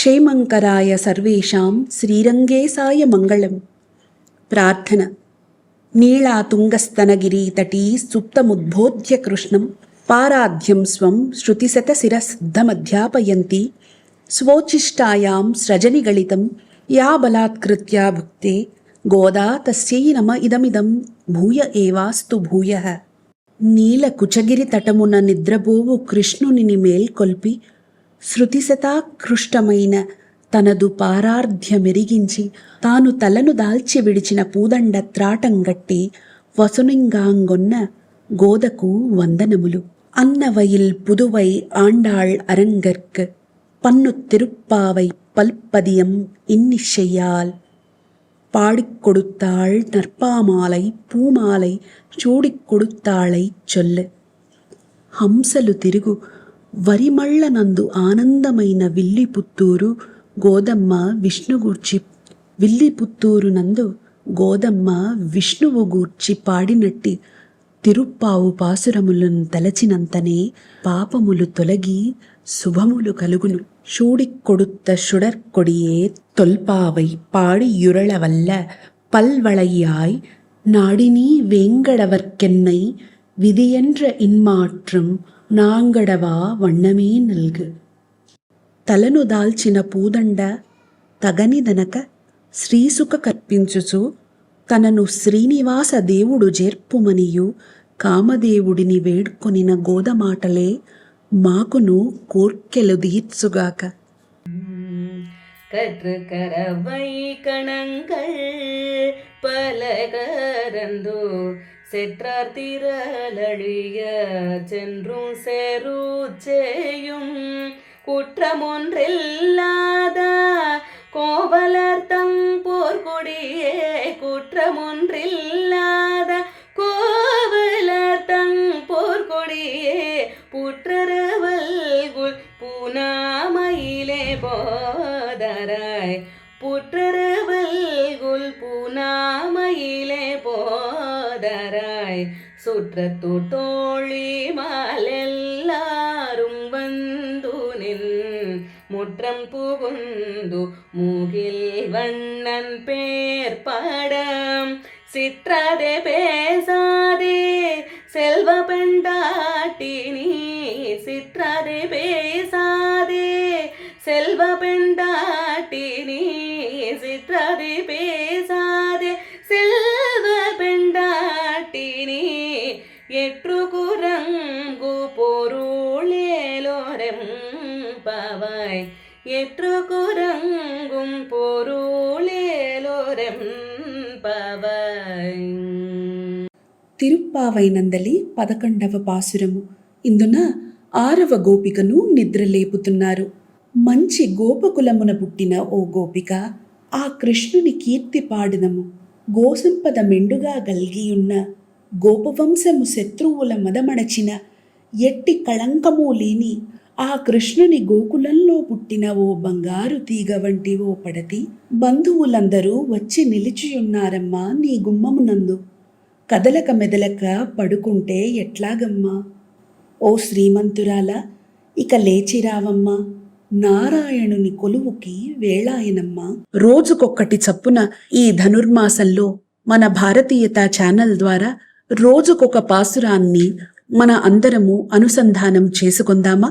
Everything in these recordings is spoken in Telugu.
క్షేమంకరాయ సర్వేషాం శ్రీరంగేశాయ మంగళం. ప్రార్థన. నీళాతుంగస్తనగిరీతటీ సుప్తముద్బోధ్య కృష్ణం పారాధ్యం స్వం శృతిశతశిరసిద్ధమధ్యాపయంతి స్వోచ్ఛిష్టాయాం స్రజనిగళితం యా బలాత్కృత్య భుక్తే గోదా తస్యై నమ ఇదమిదం భూయ ఏవాస్తు భూయః. నీల కుచగిరి తటమున నిద్రబోవు కృష్ణుని మేల్కొల్పి శృతిశతాకృష్టమైన తనదు పారార్ధ్యమెరిగించి తాను తలను దాల్చి విడిచిన పూదండ త్రాటంగట్టి వసునింగాంగొన్న గోదకు వందనములు. అన్నవయిల్ పుదువై ఆండాళ్ అరంగర్క్ పన్ను తిరుప్పావై పల్పదియం ఇన్నిశయ్యాల్ பாடிக் கொடுத்தாள் நற்பாமாலை పూమాలై చూడిక్ కొడుతాళై చొల్లె. హంసలు తిరుగు వరిమళ్ళనందు ఆనందమైన విల్లిపుత్తూరు గోదమ్మ విష్ణుగూర్చి విల్లిపుత్తూరునందు గోదమ్మ విష్ణువు గూర్చి పాడినట్టి తిరుప్పావు పాసురములను తలచినంతనే పాపములు తొలగి శుభములు కలుగును. சூடிக் கொடுத்த சுடற்கொடியே தொல்பாவை பாடி யுரளவல்ல பல்வளையாய் நாடினீ வேங்கடவர்க்கென்னை విధియండ్ర ఇన్మాట్రం నాంగడవా వన్నమే నల్గు. తలను దాల్చిన పూదండ తగనిదనక శ్రీసుక కర్పించుచు తనను శ్రీనివాస దేవుడు జేర్పుమనియు కామదేవుడిని వేడుకొనిన గోదమాటలే మాకును కోర్కెలు దీర్చుగాక. கற்று கரவை கணங்கள் பலகரந்தோ செற்றார் திரளழிய சென்றும் செருச்செய்யும் குற்றமொன்றில்லாத கோவலர் தம்போர்கொடியே குற்றமொன்றில்லாத கோவலர் தம்போர்கொடியே புற்றரவல்குல் பூனாமயிலே போதராய் புற்றரவல்குல் பூனாமயிலே போதராய் சுற்றத்து தோழி மாலெல்லாரும் வந்து நின் முற்றம் புகுந்து மூகில் வண்ணன் பேர் படம் சிற்றாதே பேசாதே செல்வ பெண்டாட்டி நீ சிற்றாதே பேசாதே செல்வ பெண்டாட்டி நீ சிற்றாதே பேசாதே செல்வ பெண்டாட்டி நீ எற்று குரங்கு பொருளேலோரம் பவாய் எற்று குரங்கும் பொருளேலோரம் పవాయ్. తిరుప్పావై నందలి 11వ పాసురము. ఇందున 6వ గోపికను నిద్రలేపుతున్నారు. మంచి గోపకులమున పుట్టిన ఓ గోపిక, ఆ కృష్ణుని కీర్తి పాడినము. గోసంపద మెండుగా గల్గియున్న గోపవంశము శత్రువుల మదమణచిన ఎట్టి కళంకము లేని ఆ కృష్ణుని గోకులంలో పుట్టిన ఓ బంగారు తీగ వంటి ఓ పడతి, బంధువులందరూ వచ్చి నిలిచియున్నారమ్మా నీ గుమ్మమునందు. కదలక మెదలక పడుకుంటే ఎట్లాగమ్మా? ఓ శ్రీమంతురాల, ఇక లేచిరావమ్మా, నారాయణుని కొలువుకి వేళాయనమ్మా. రోజుకొక్కటి చప్పున ఈ ధనుర్మాసంలో మన భారతీయత ఛానల్ ద్వారా రోజుకొక పాసురాన్ని మన అందరము అనుసంధానం చేసుకుందామా?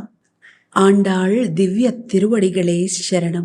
ఆండాళ్ దివ్య తిరువడిగళే శరణం.